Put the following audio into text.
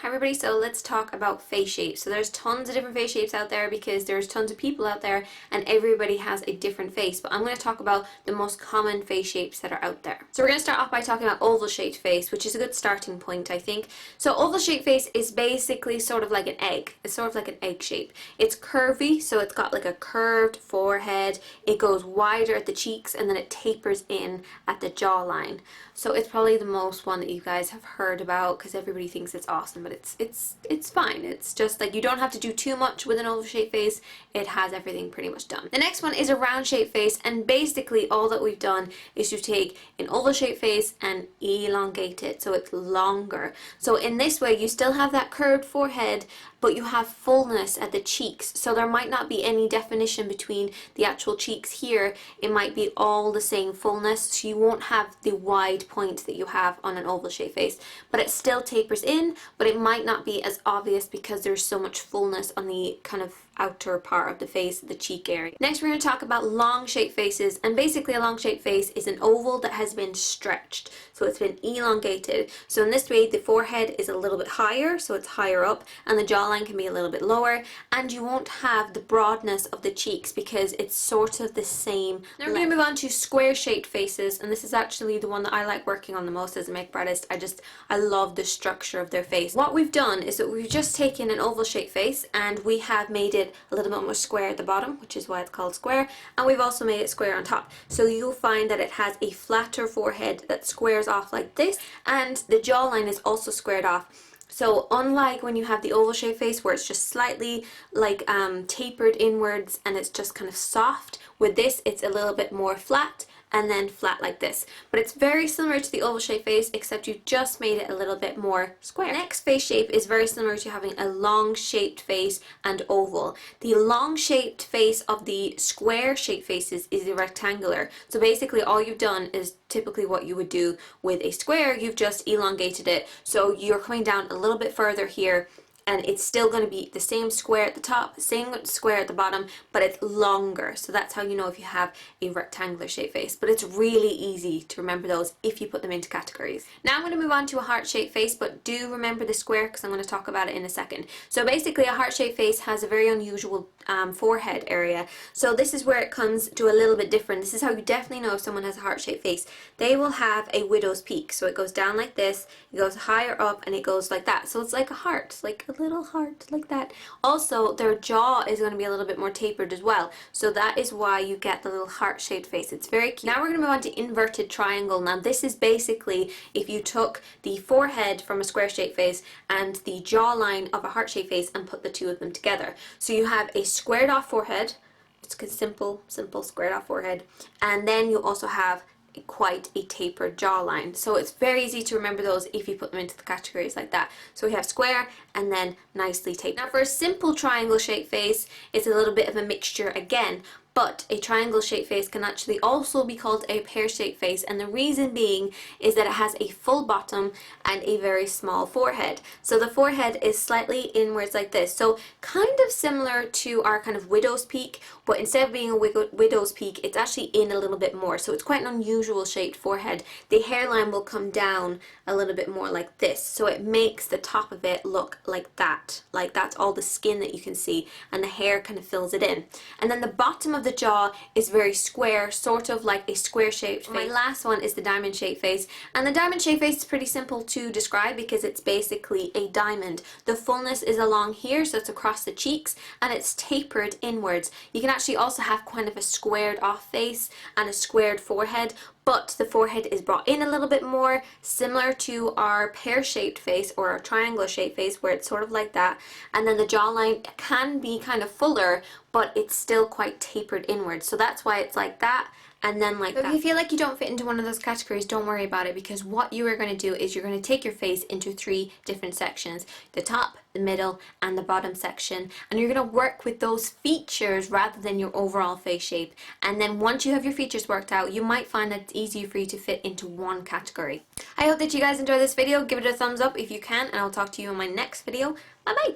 Hi everybody, so let's talk about face shapes. So there's tons of different face shapes out there because there's tons of people out there and everybody has a different face. But I'm going to talk about the most common face shapes that are out there. So we're going to start off by talking about oval shaped face, which is a good starting point, I think. So oval shaped face is basically sort of like an egg. It's sort of like an egg shape. It's curvy, so it's got like a curved forehead. It goes wider at the cheeks and then it tapers in at the jawline. So it's probably the most one that you guys have heard about because everybody thinks it's awesome, but it's fine. It's just like you don't have to do too much with an oval shaped face. It has everything pretty much done. The next one is a round shaped face, and basically all that we've done is to take an oval shaped face and elongate it so it's longer. So in this way you still have that curved forehead, but you have fullness at the cheeks. So there might not be any definition between the actual cheeks here. It might be all the same fullness, so you won't have the wide point that you have on an oval shaped face, but it still tapers in, but it might not be as obvious because there's so much fullness on the kind of outer part of the face, the cheek area. Next we're going to talk about long shaped faces, and basically a long shaped face is an oval that has been stretched, so it's been elongated. So in this way the forehead is a little bit higher, so it's higher up, and the jawline can be a little bit lower, and you won't have the broadness of the cheeks because it's sort of the same. Now we're going to move on to square shaped faces, and this is actually the one that I like working on the most as a makeup artist. I love the structure of their face. What we've done is that we've just taken an oval shaped face and we have made it a little bit more square at the bottom, which is why it's called square, and we've also made it square on top. So you'll find that it has a flatter forehead that squares off like this, and the jawline is also squared off. So unlike when you have the oval shaped face where it's just slightly like tapered inwards and it's just kind of soft, with this it's a little bit more flat and then flat like this. But it's very similar to the oval shaped face, except you just made it a little bit more square. Next face shape is very similar to having a long shaped face and oval. The long shaped face of the square shaped faces is rectangular. So basically all you've done is typically what you would do with a square. You've just elongated it. So you're coming down a little bit further here, and it's still going to be the same square at the top, same square at the bottom, but it's longer. So that's how you know if you have a rectangular shaped face. But it's really easy to remember those if you put them into categories. Now I'm going to move on to a heart shaped face, but do remember the square because I'm going to talk about it in a second. So basically a heart shaped face has a very unusual forehead area. So this is where it comes to a little bit different. This is how you definitely know if someone has a heart shaped face. They will have a widow's peak. So it goes down like this, it goes higher up, and it goes like that. So it's like a heart, like a little heart like that. Also their jaw is going to be a little bit more tapered as well, so that is why you get the little heart shaped face. It's very cute. Now we're going to move on to inverted triangle. Now this is basically if you took the forehead from a square shaped face and the jawline of a heart shaped face and put the two of them together. So you have a squared off forehead, it's a simple squared off forehead, and then you also have quite a tapered jawline. So it's very easy to remember those if you put them into the categories like that. So we have square and then nicely tapered. Now for a simple triangle shaped face, it's a little bit of a mixture again, but a triangle shaped face can actually also be called a pear shaped face, and the reason being is that it has a full bottom and a very small forehead. So the forehead is slightly inwards like this, so kind of similar to our kind of widow's peak, but instead of being a widow's peak, it's actually in a little bit more. So it's quite an unusual shaped forehead. The hairline will come down a little bit more like this, so it makes the top of it look like that. Like that's all the skin that you can see, and the hair kind of fills it in. And then the bottom of the jaw is very square, sort of like a square shaped face. My last one is the diamond shaped face, and the diamond shaped face is pretty simple to describe because it's basically a diamond. The fullness is along here, so it's across the cheeks, and it's tapered inwards. You can actually also have kind of a squared off face and a squared forehead, but the forehead is brought in a little bit more, similar to our pear shaped face or our triangle shaped face where it's sort of like that, and then the jawline can be kind of fuller, but it's still quite tapered inwards. So that's why it's like that and then like that. If you feel like you don't fit into one of those categories, don't worry about it, because what you are going to do is you're going to take your face into 3 different sections: the top, the middle, and the bottom section, and you're going to work with those features rather than your overall face shape. And then once you have your features worked out, you might find that it's easier for you to fit into one category. I hope that you guys enjoyed this video. Give it a thumbs up if you can, and I'll talk to you in my next video. Bye bye!